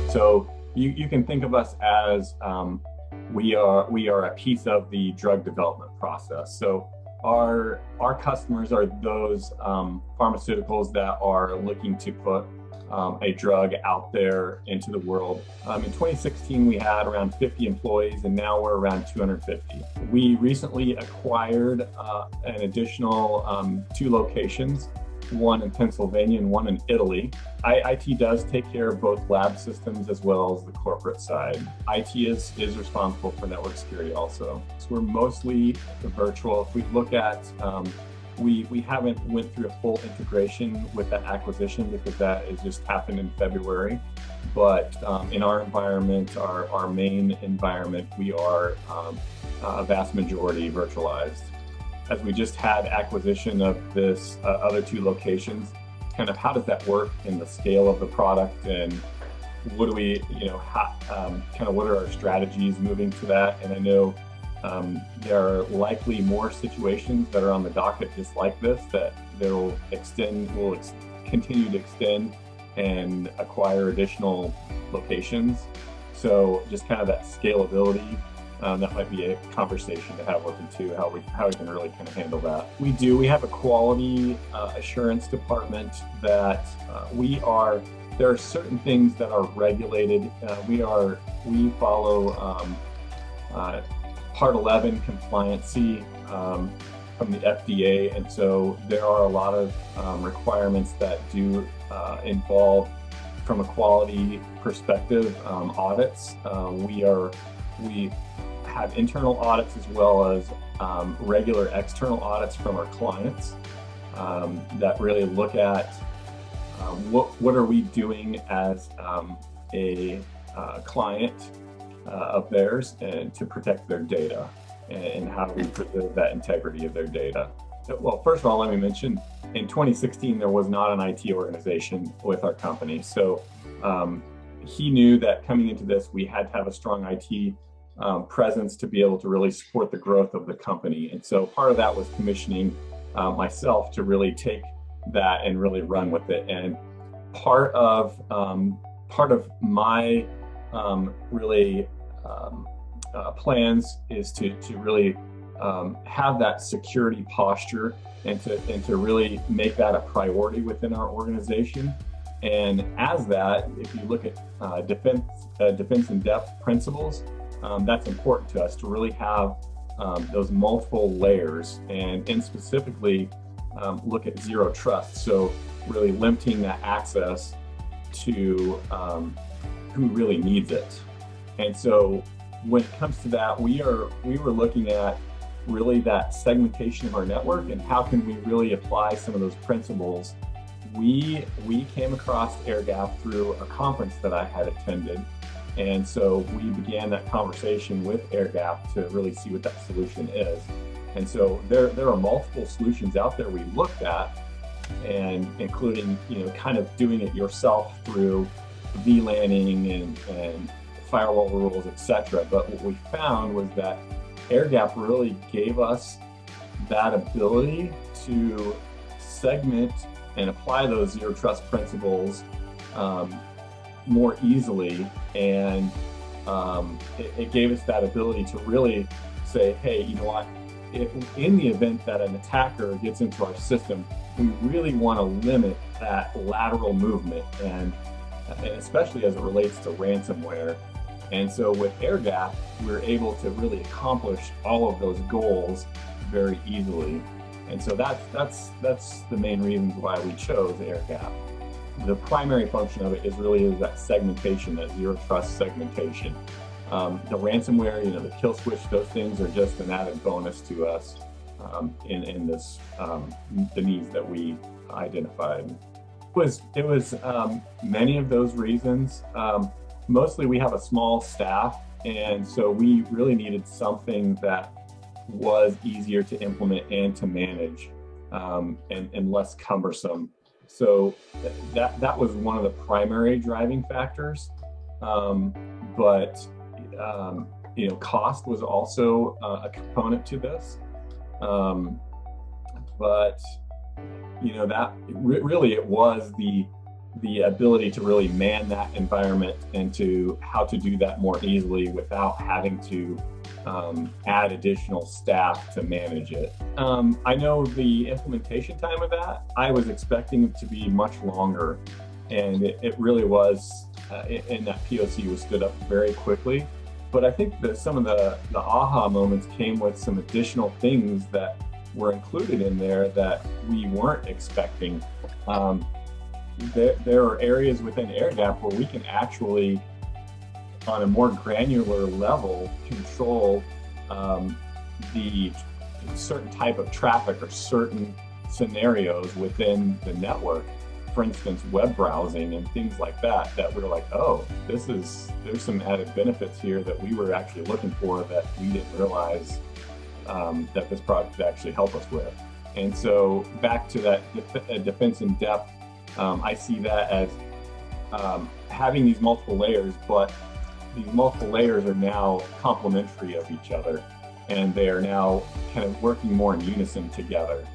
So you can think of us as we are a piece of the drug development process. So our customers are those pharmaceuticals that are looking to put a drug out there into the world. In 2016, we had around 50 employees, and now we're around 250. We recently acquired an additional 2 locations, one in Pennsylvania and one in Italy. IT does take care of both lab systems as well as the corporate side. IT is responsible for network security also. So we're mostly virtual. If we look at we haven't went through a full integration with that acquisition because that has just happened in February. But in our environment, our main environment, we are a vast majority virtualized. As we just had acquisition of this other 2 locations, kind of how does that work in the scale of the product, and what do we, kind of what are our strategies moving to that? And I know there are likely more situations that are on the docket just like this that will continue to extend and acquire additional locations. So just kind of that scalability, that might be a conversation to have with them too, how we can really kind of handle that. We have a quality assurance department that there are certain things that are regulated. We follow Part 11 compliancy from the FDA, and so there are a lot of requirements that do involve, from a quality perspective, audits. We have internal audits as well as regular external audits from our clients that really look at what are we doing as a client of theirs, and to protect their data, and how do we preserve that integrity of their data. Well, first of all, let me mention, in 2016, there was not an IT organization with our company. So he knew that coming into this, we had to have a strong IT presence to be able to really support the growth of the company. And so part of that was commissioning myself to really take that and really run with it. And part of my plans is to really have that security posture and to really make that a priority within our organization. And as that, if you look at defense in depth principles, that's important to us to really have those multiple layers, and specifically look at zero trust. So really limiting that access to who really needs it. And so when it comes to that, we were looking at really that segmentation of our network and how can we really apply some of those principles. We came across air gap through a conference that I had attended. And so we began that conversation with air gap to really see what that solution is. And so there are multiple solutions out there we looked at, and including, kind of doing it yourself through VLANing and firewall rules, etc. But what we found was that air gap really gave us that ability to segment and apply those zero trust principles more easily, and it gave us that ability to really say, hey, you know what, if in the event that an attacker gets into our system, we really want to limit that lateral movement, and especially as it relates to ransomware. And so with air gap, we're able to really accomplish all of those goals very easily. And so that's the main reasons why we chose air gap. The primary function of it is that segmentation, that zero trust segmentation. The ransomware, the kill switch, those things are just an added bonus to us in this the needs that we identified. It was many of those reasons. Mostly we have a small staff, and so we really needed something that was easier to implement and to manage, and less cumbersome. So that was one of the primary driving factors. But cost was also a component to this. But that really, it was the ability to really man that environment and to how to do that more easily without having to add additional staff to manage it. I know the implementation time of that, I was expecting it to be much longer, and it really was, and that POC was stood up very quickly. But I think that some of the aha moments came with some additional things that were included in there that we weren't expecting. There are areas within AirGap where we can actually, on a more granular level, control the certain type of traffic or certain scenarios within the network. For instance, web browsing and things like that, that we're like, oh, there's some added benefits here that we were actually looking for that we didn't realize that this product could actually help us with. And so back to that defense in depth, I see that as having these multiple layers, but these multiple layers are now complementary of each other, and they are now kind of working more in unison together.